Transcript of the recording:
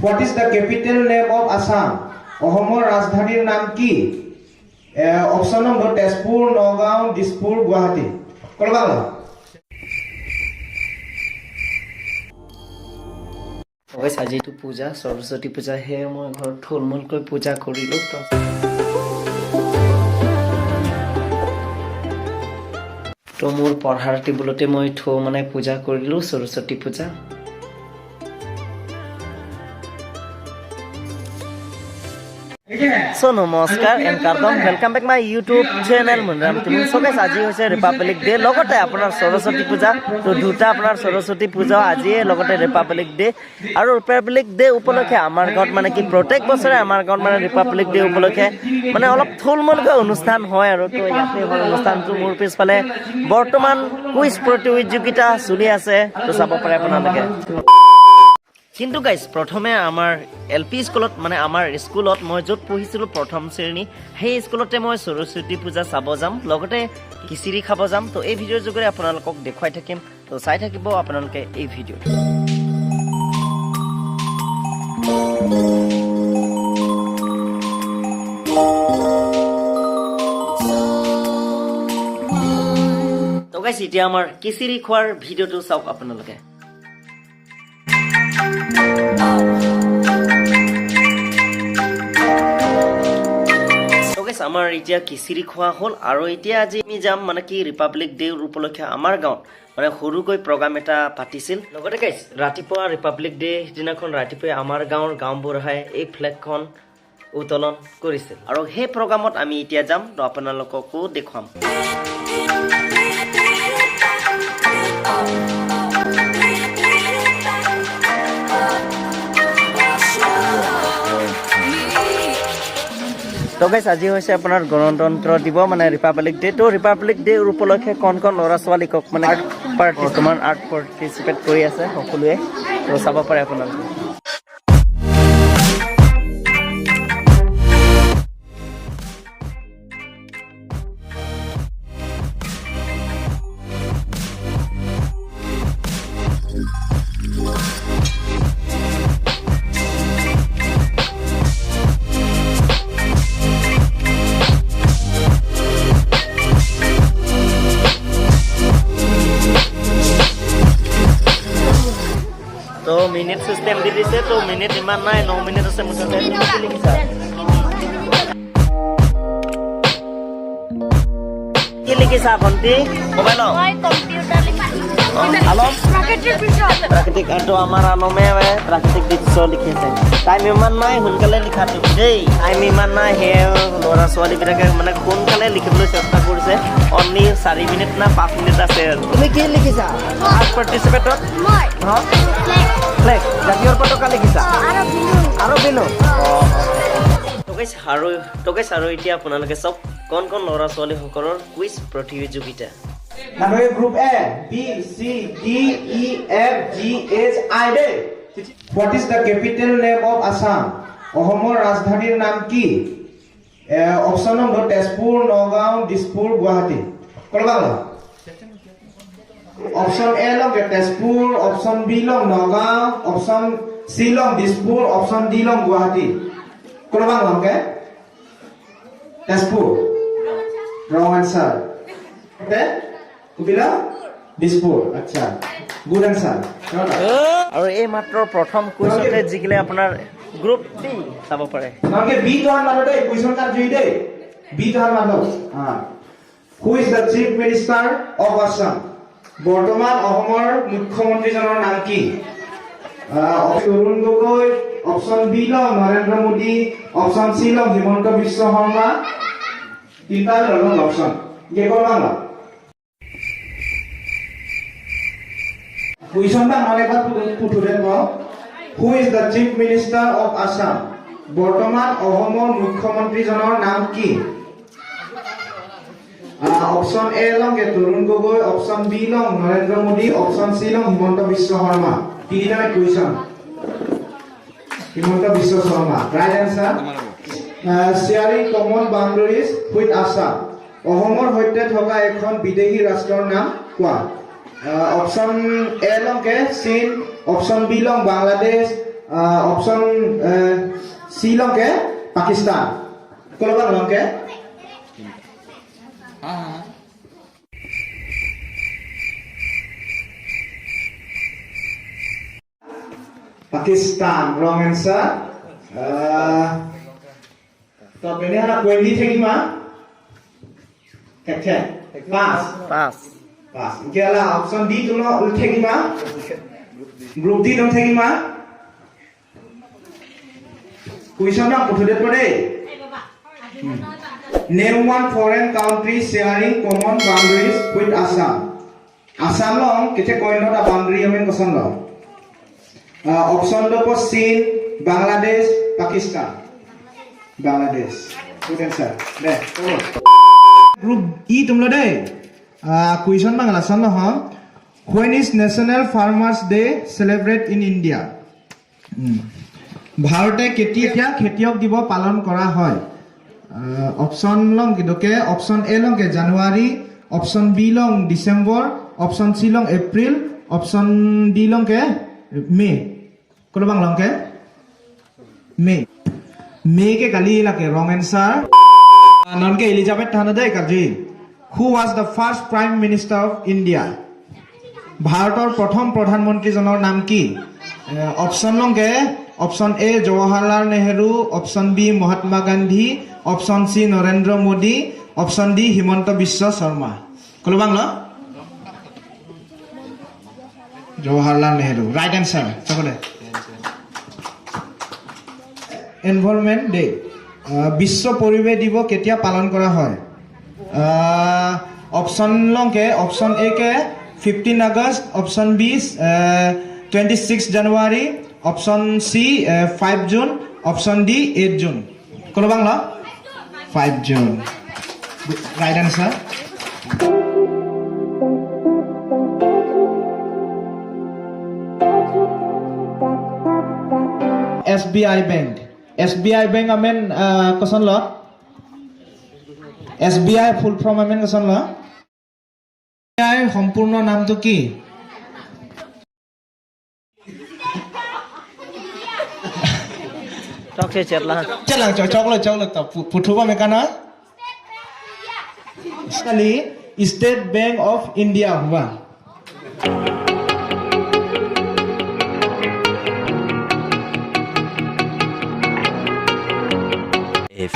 What is the capital name of Assam? অসমৰ ৰাজধানীৰ নাম কি? Option number Tezpur, Nagaon, Dispur, Guwahati. কৰবা আজিতো পূজা, সৰস্বতী পূজা। সেয়ে মই ঘৰত থুলমূলকৈ পূজা কৰিলোঁ। তো মোৰ পঢ়াৰ টেবুলতে মই পূজা কৰিলোঁ, সৰস্বতী পূজা। So নমস্কাৰ এণ্ড কাৰ্টন welcome back my YouTube channel মুনৰাম তুমি সবে আজি হৈছে ৰিপাব্লিক ডে লগতে আপোনাৰ সৰস্বতী পূজা তো দুটা আপোনাৰ সৰস্বতী পূজা আজিয়ে লগতে ৰিপাব্লিক ডে আৰু ৰিপাব্লিক ডে উপলক্ষে আমাৰ গাঁৱত মানে কি প্ৰত্যেক বছৰে আমাৰ গাঁৱত মানে ৰিপাব্লিক ডে উপলক্ষে মানে অলপ থুলমূলকৈ অনুষ্ঠান হয় আৰু তো ইয়াতে হয় অনুষ্ঠানটো মোৰ পিছফালে বৰ্তমান কুইজ প্ৰতিযোগিতা চলি আছে তো চাব পাৰে আপোনালোকে কিন্তু গাইজ প্ৰথমে আমাৰ এলপি স্কুলত মানে আমাৰ স্কুলত মই য'ত পঢ়িছিলোঁ প্ৰথম শ্ৰেণী সেই স্কুলতে মই সৰস্বতী পূজা চাব যাম লগতে খিচিৰি খাব যাম তো এই ভিডিঅ'ৰ যোগেৰে আপোনালোকক দেখুৱাই থাকিম তো চাই থাকিব আপোনালোকে এই ভিডিঅ'টো তো গাইজ এতিয়া আমাৰ খিচিৰি খোৱাৰ ভিডিঅ'টো চাওক আপোনালোকে আমাৰ এতিয়া খিচিৰি খোৱা হ'ল আৰু এতিয়া আজি আমি যাম মানে কি ৰিপাব্লিক ডে উপলক্ষে আমাৰ গাঁৱত মানে সৰুকৈ প্ৰগ্ৰাম এটা পাতিছিল লগতে গাইছ ৰাতিপুৱা ৰিপাব্লিক ডে দিনাখন ৰাতিপুৱা আমাৰ গাঁৱৰ গাঁওবুঢ়াই এই ফ্লেগখন উত্তোলন কৰিছিল আৰু সেই প্ৰগ্ৰামত আমি এতিয়া যাম তো আপোনালোককো দেখুৱাম তো গাইছ আজি হৈছে আপোনাৰ গণতন্ত্ৰ দিৱস মানে ৰিপাব্লিক ডে তো ৰিপাব্লিক ডে উপলক্ষে কোন ল'ৰা ছোৱালীক মানে বৰ্তমান আৰ্ট পাৰ্টিচিপেট কৰি আছে সকলোৱে তো চাব পাৰে আপোনালোকে तो मिनिट सिस्टम दी दिसे तो मिनिट इमान নাই 9 मिनिट আছে মুঠতে কি লিখিছা কি লিখিছা ভন্টি মোবাইল মই কম্পিউটাৰ লিখিছো আলম প্ৰাকৃতিক তো আমাৰ আলমে প্ৰাকৃতিক দৃশ্য লিখিছে টাইম ইমান নাই সোনকালে লিখাটো দেই টাইম ইমান নাই হে ল'ৰা ছোৱালী বিলাকে মানে সোনকালে লিখিবলৈ চেষ্টা কৰিছে অনলি 4 মিনিট না 5 মিনিট আছে তুমি কি লিখিছা আৰ্ট পাৰ্টিচিপেটত মই ফ্লেগ জাতীয় পতাকা লিখিছা আৰু বেলুন তো গাইছ আৰু এতিয়া আপোনালোকে সব কোন ল'ৰা ছোৱালী সকলৰ কুইজ প্ৰতিযোগিতা নামে group A B C D E F G H I ডে What is the capital name of Assam? অসমৰ ৰাজধানীৰ নাম কি? Option number Tezpur, Nagaon, Dispur, Guwahati. কৰবা অপচন এ লং তেজপুৰ, অপচন বি লং নগাঁও, অপচন সি লং দিছপুৰ, অপচন ডি লং গুৱাহাটী। কৰবা লংকে Tezpur wrong answer okay কুবিলা Dispur আচ্ছা গুড আনসাৰ আৰু এই মাত্ৰ প্ৰথম কুইজতে জিকিলে আপোনাৰ গ্ৰুপ বি চাব পাৰে মানে বি ধৰ মানে কুইজন কাট জুই দে বি ধৰ মানে who is the chief minister of Assam বৰ্তমান অসমৰ মুখ্যমন্ত্ৰীজনৰ নাম কি অৰুণ গগৈ অপচন বি লং নৰেন্দ্ৰ মোদী অপচন সি লং হিমন্ত বিশ্ব শৰ্মা তিনটা ধৰণৰ অপচন কে কৰবা না কুইশনটা মানে পুঠুৰে ন who is the chief minister of Assam বৰ্তমান অসমৰ মুখ্যমন্ত্ৰীজনৰ নাম কি অপচন এ লং তৰুণ গগৈ অপচন বি লং নৰেন্দ্ৰ মোদী অপচন সি লং হিমন্ত বিশ্ব শৰ্মা তিনিটা question Himanta Biswa Sharma right answer sharing common boundaries with Assam অসমৰ সৈতে থকা এখন বিদেশী ৰাষ্ট্ৰৰ নাম কোৱা অপশ্যন এ লংকে চীন option B long Bangladesh option C লংকে Pakistan কলবা লংকে Pakistan, wrong answer. Top ini anak 20 thengima. Kek. Pass. Pass. Kela option D tulo thengima. Group D dong thengima. Question na puthude pore. Name one foreign country sharing common boundaries with Assam. Assam long kete coin not a boundary amen kosan long. Option do Chin, Bangladesh, Pakistan. Bangladesh. Good answer. There. Group E tumlo de. Question Bangla san no ha. When is National Farmers Day celebrate in India? Bharate ketia khetiok dibo palon kora hoy. Option long kidoke option A long ke January, option B long December, option C long April, option D long ke May. Kalau bang long ke May ke kali lake wrong answer. Non ke Elizabeth Hanade karji. Who was the first Prime Minister of India? Bharator prothom pradhan mantri jonor naam ki? Option long ke option A Jawaharlal Nehru, option B Mahatma Gandhi, option C Narendra Modi, option D Himanta Biswa Sharma. Kalau bang lo Jawaharlal Nehru. Right answer. Chakole. Environment Day. বিশ্ব পৰিৱেশ দিৱস কেতিয়া পালন কৰা হয় option লংকে option A কে 15 আগষ্ট অপশ্যন বি 26 জানুৱাৰী অপশ্যন সি 5 জুন অপশ্যন ডি 8 জুন কোন বাংলা 5 জুন right answer SBI Bank SBI Bank amen koson lo SBI full form amen koson lo SBI সম্পূর্ণ নামটো কি Chok se chatla choklo ta puthuba mekana Kali State Bank of India huwa if